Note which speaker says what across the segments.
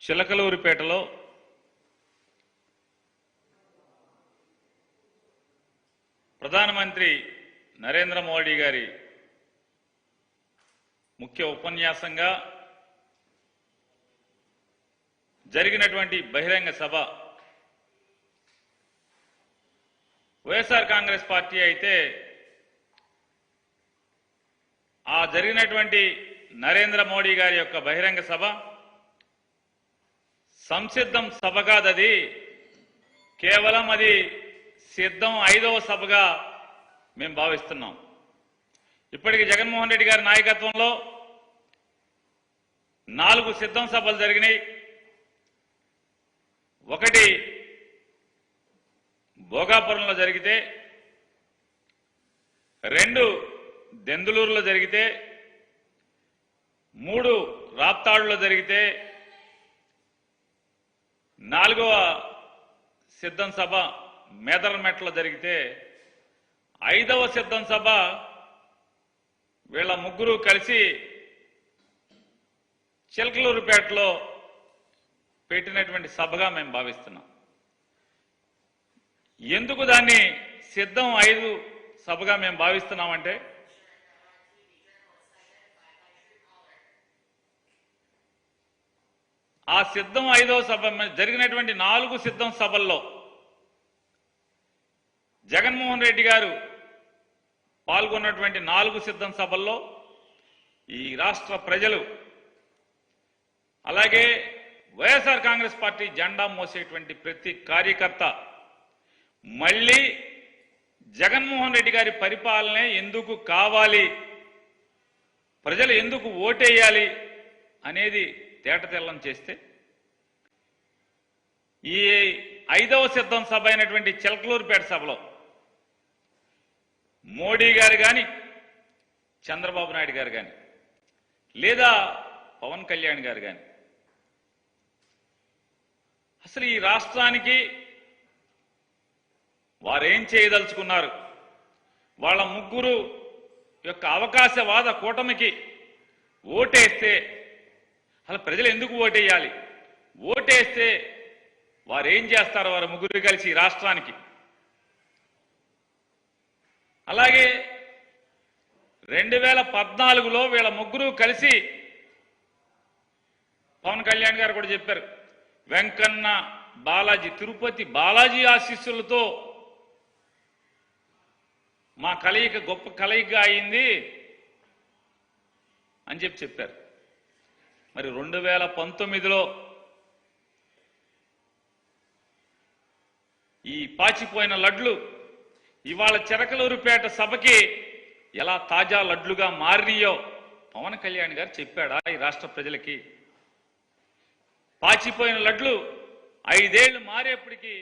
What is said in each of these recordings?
Speaker 1: చిలకలూరిపేటలో ప్రధానమంత్రి నరేంద్ర మోడీ గారి ముఖ్య ఉపన్యాసంగా జరిగినటువంటి బహిరంగ సభ వైఎస్ఆర్ కాంగ్రెస్ పార్టీ అయితే ఆ జరిగినటువంటి నరేంద్ర మోడీ గారి యొక్క బహిరంగ సభ సంసిద్ధం సభ కాదది, కేవలం అది సిద్ధం 5వ సభగా మేము భావిస్తున్నాం. ఇప్పటికి జగన్మోహన్ రెడ్డి గారి నాయకత్వంలో 4 సిద్ధం సభలు జరిగినాయి. ఒకటి భోగాపురంలో జరిగితే, 2 దెందులూరులో జరిగితే, 3 రాప్తాడులో జరిగితే, 4వ సిద్ధం సభ మేదరమెట్లో జరిగితే, 5వ సిద్ధం సభ వీళ్ళ ముగ్గురు కలిసి చిలకలూరుపేటలో పెట్టినటువంటి సభగా మేము భావిస్తున్నాం. ఎందుకు దాన్ని సిద్ధం 5 సభగా మేము భావిస్తున్నామంటే, ఆ సిద్ధం 5వ సభ జరిగినటువంటి 4 సిద్ధం సభల్లో జగన్మోహన్ రెడ్డి గారు పాల్గొన్నటువంటి 4 సిద్ధం సభల్లో ఈ రాష్ట్ర ప్రజలు, అలాగే వైఎస్ఆర్ కాంగ్రెస్ పార్టీ జెండా మోసేటువంటి ప్రతి కార్యకర్త మళ్ళీ జగన్మోహన్ రెడ్డి గారి పరిపాలనే ఎందుకు కావాలి, ప్రజలు ఎందుకు ఓటేయాలి అనేది తేటతెల్లం చేస్తే, ఈ 5వ సిద్ధం సభ అయినటువంటి చిలకలూరుపేట సభలో మోడీ గారు కానీ, చంద్రబాబు నాయుడు గారు కానీ, లేదా పవన్ కళ్యాణ్ గారు కానీ అసలు ఈ రాష్ట్రానికి వారేం చేయదలుచుకున్నారు, వాళ్ళ ముగ్గురు యొక్క అవకాశవాద కూటమికి ఓటేస్తే అసలు ప్రజలు ఎందుకు ఓటేయాలి, ఓటేస్తే వారేం చేస్తారు వారు ముగ్గురు కలిసి ఈ రాష్ట్రానికి. అలాగే 2014లో వీళ్ళ ముగ్గురు కలిసి పవన్ కళ్యాణ్ గారు కూడా చెప్పారు, వెంకన్న బాలాజీ, తిరుపతి బాలాజీ ఆశీస్సులతో మా కలయిక గొప్ప కలయికగా అయింది అని చెప్పారు. మరి 2019లో ఈ పాచిపోయిన లడ్లు ఇవాళ చిలకలూరుపేట సభకి ఎలా తాజా లడ్లుగా మారినాయో పవన్ కళ్యాణ్ గారు చెప్పాడా ఈ రాష్ట్ర ప్రజలకి? పాచిపోయిన లడ్లు 5 ఏళ్లు మారేప్పటికీ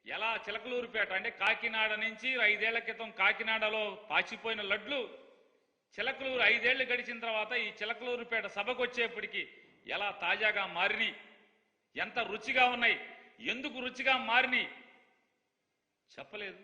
Speaker 1: ఎలా చిలకలూరుపేట అంటే కాకినాడ నుంచి 5 ఏళ్ల క్రితం కాకినాడలో పాచిపోయిన లడ్లు చిలకలూరు 5 ఏళ్లు గడిచిన తర్వాత ఈ చిలకలూరుపేట సభకు వచ్చేప్పటికీ ఎలా తాజాగా మారినాయి, ఎంత రుచిగా ఉన్నాయి, ఎందుకు రుచిగా మారినాయి చెప్పలేదు.